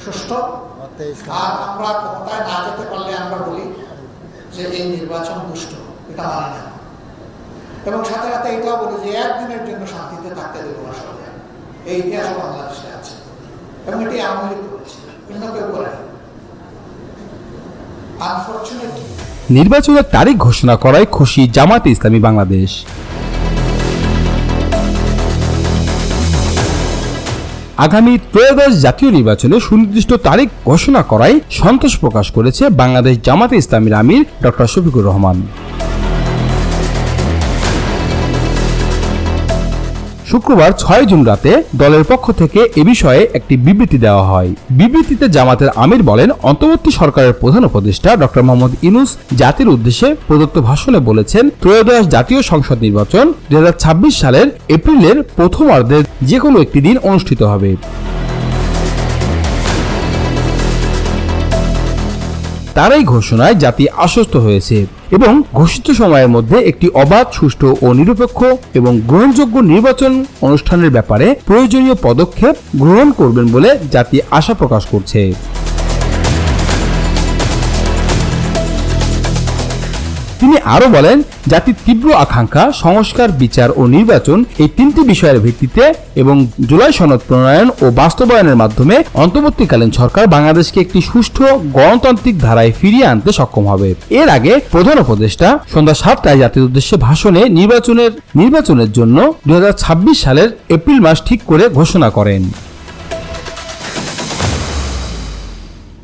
সুষ্ঠু, আর আমরা ক্ষমতায় না যেতে পারলে আমরা বলি যে এই নির্বাচন দুষ্ট, এটা মানে না। এবং সাথে সাথে এটাও বলি যে একদিনের জন্য শান্তিতে থাকতে দেব না সরকার। এই ইতিহাস বাংলাদেশে আছে এবং এটি আওয়ামী লীগ করেছে, অন্য কেউ করে। আনফরচুনেটলি নির্বাচনের তারিখ ঘোষণা করায় খুশি জামায়াতে ইসলামী বাংলাদেশ। আগামী ত্রয়োদশ জাতীয় নির্বাচনে সুনির্দিষ্ট তারিখ ঘোষণা করায় সন্তোষ প্রকাশ করেছে বাংলাদেশ জামায়াতে ইসলামীর আমির ডক্টর শফিকুর রহমান। শুক্রবার ৬ জুন রাতে দলের পক্ষ থেকে এ বিষয়ে একটি বিবৃতি দেওয়া হয়। বিবৃতিতে জামাতের আমির বলেন, অন্তর্বর্তী সরকারের প্রধান উপদেষ্টা ডক্টর মোহাম্মদ ইউনূস জাতির উদ্দেশ্যে প্রদত্ত ভাষণে বলেছেন, ত্রয়োদশ জাতীয় সংসদ নির্বাচন ২০২৬ সালের এপ্রিলের প্রথমার্ধে যে কোনো একটি দিন অনুষ্ঠিত হবে। তার এই ঘোষণায় জাতি আশ্বস্ত হয়েছে এবং ঘোষিত সময়ের মধ্যে একটি অবাধ, সুষ্ঠু ও নিরপেক্ষ এবং গ্রহণযোগ্য নির্বাচন অনুষ্ঠানের ব্যাপারে প্রয়োজনীয় পদক্ষেপ গ্রহণ করবেন বলে জাতি আশা প্রকাশ করছে। তিনি আরো বলেন, জাতির তীব্র আকাঙ্ক্ষা সংস্কার, বিচার ও নির্বাচন এই তিনটি বিষয়ের ভিত্তিতে এবং জুলাই সনদ প্রণয়ন ও বাস্তবায়নের মাধ্যমে অন্তর্বর্তীকালীন সরকার বাংলাদেশকে একটি সুষ্ঠু গণতান্ত্রিক ধারায় ফিরিয়ে আনতে সক্ষম হবে। এর আগে প্রধান উপদেষ্টা সন্ধ্যা ৭টায় জাতির উদ্দেশ্যে ভাষণে নির্বাচনের জন্য ২০২৬ সালের এপ্রিল মাস ঠিক করে ঘোষণা করেন।